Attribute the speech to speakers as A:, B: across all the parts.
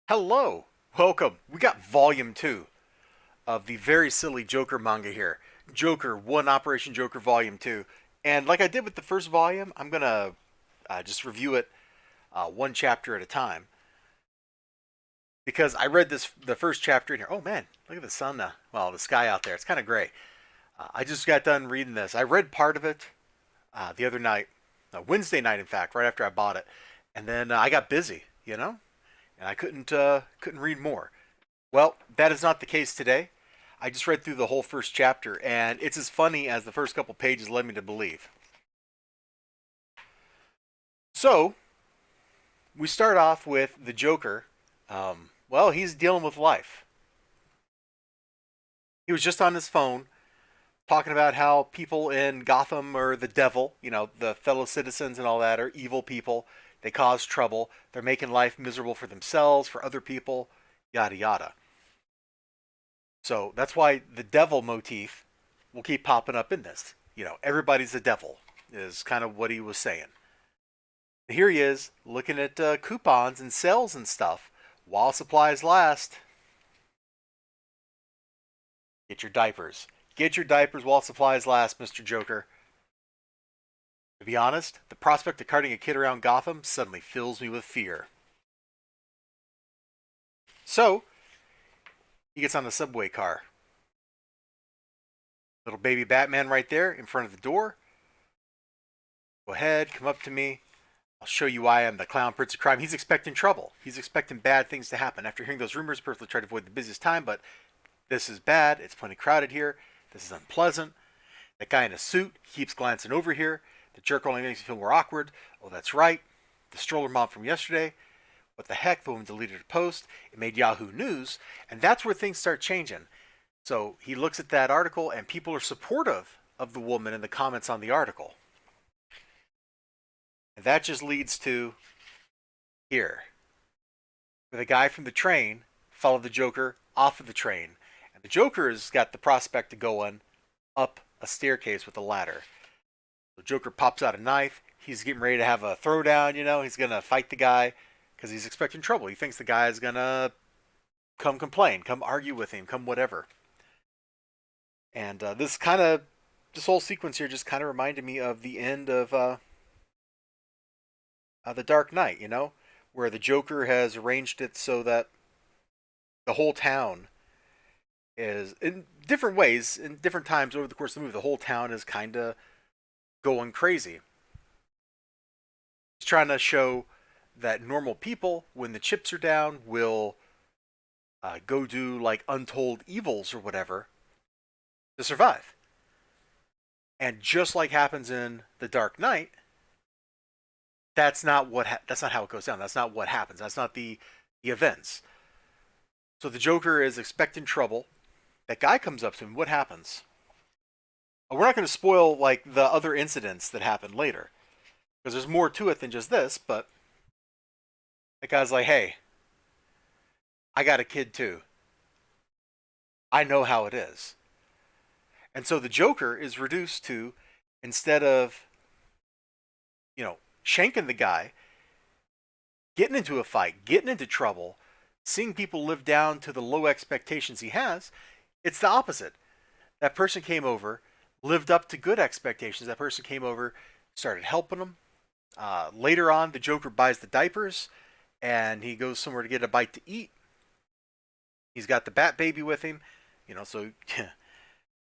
A: Hello, welcome. We got volume 2 of the very silly Joker manga here. Joker 1 Operation Joker Volume 2. And like I did with the first volume, I'm going to just review it one chapter at a time. Because I read the first chapter in here. Oh man, look at the sun, the sky out there. It's kind of gray. I just got done reading this. I read part of it the other night, Wednesday night, in fact, right after I bought it. And then I got busy, and I couldn't read more. Well, that is not the case today. I just read through the whole first chapter, and it's as funny as the first couple pages led me to believe. So, we start off with the Joker. He's dealing with life. He was just on his phone talking about how people in Gotham are the devil, the fellow citizens and all that are evil people. They cause trouble. They're making life miserable for themselves, for other people, yada yada. So that's why the devil motif will keep popping up in this. Everybody's a devil, is kind of what he was saying. Here he is looking at coupons and sales and stuff while supplies last. Get your diapers. Get your diapers while supplies last, Mr. Joker. To be honest, the prospect of carting a kid around Gotham suddenly fills me with fear. So, he gets on the subway car. Little baby Batman right there in front of the door. Go ahead, come up to me. I'll show you why I'm the clown prince of crime. He's expecting trouble. He's expecting bad things to happen. After hearing those rumors, personally tried to avoid the busiest time, but this is bad. It's plenty crowded here. This is unpleasant. That guy in a suit keeps glancing over here. The jerk only makes me feel more awkward. Oh, that's right. The stroller mom from yesterday. What the heck? The woman deleted her post. It made Yahoo News. And that's where things start changing. So he looks at that article, and people are supportive of the woman in the comments on the article. And that just leads to here, where the guy from the train followed the Joker off of the train. And the Joker has got the prospect of going up a staircase with a ladder. The Joker pops out a knife. He's getting ready to have a throwdown, He's going to fight the guy because he's expecting trouble. He thinks the guy is going to come complain, come argue with him, come whatever. And this whole sequence here just kind of reminded me of the end of The Dark Knight, where the Joker has arranged it so that the whole town is, in different ways, in different times over the course of the movie, the whole town is kind of going crazy. He's trying to show that normal people, when the chips are down, will go do like untold evils or whatever to survive. And just like happens in The Dark Knight, that's not how it goes down. That's not what happens. That's not the events. So the Joker is expecting trouble. That guy comes up to him. What happens? We're not going to spoil like the other incidents that happen later, because there's more to it than just this. But that guy's like, "Hey, I got a kid too. I know how it is." And so the Joker is reduced to, instead of, shanking the guy, getting into a fight, getting into trouble, seeing people live down to the low expectations he has, it's the opposite. That person came over, lived up to good expectations. That person came over, started helping him. Later on, the Joker buys the diapers, and he goes somewhere to get a bite to eat. He's got the Bat Baby with him, so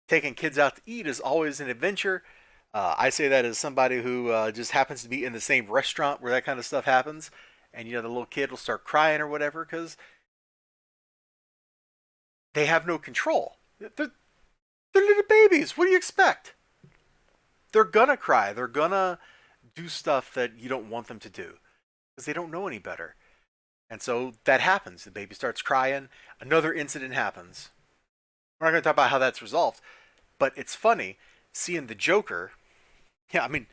A: taking kids out to eat is always an adventure. I say that as somebody who just happens to be in the same restaurant where that kind of stuff happens, and the little kid will start crying or whatever because they have no control. They're little babies. What do you expect? They're gonna cry. They're gonna do stuff that you don't want them to do because they don't know any better. And so that happens. The baby starts crying. Another incident happens. We're not going to talk about how that's resolved, but it's funny seeing the Joker. Yeah, I mean,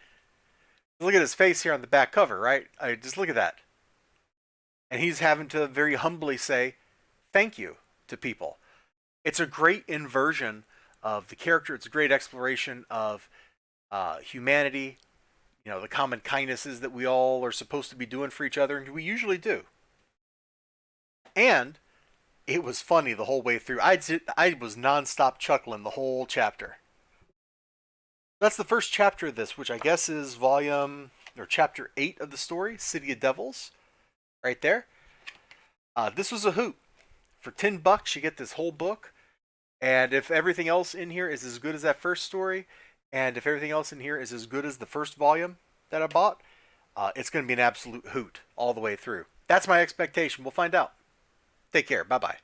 A: look at his face here on the back cover, right? Just look at that. And he's having to very humbly say thank you to people. It's a great inversion of the character. It's a great exploration of humanity, the common kindnesses that we all are supposed to be doing for each other, and we usually do. And it was funny the whole way through. I was nonstop chuckling the whole chapter. That's the first chapter of this, which I guess is volume or chapter 8 of the story, City of Devils, right there. This was a hoot. For $10, you get this whole book, and if everything else in here is as good as that first story, and if everything else in here is as good as the first volume that I bought, it's going to be an absolute hoot all the way through. That's my expectation. We'll find out. Take care. Bye bye.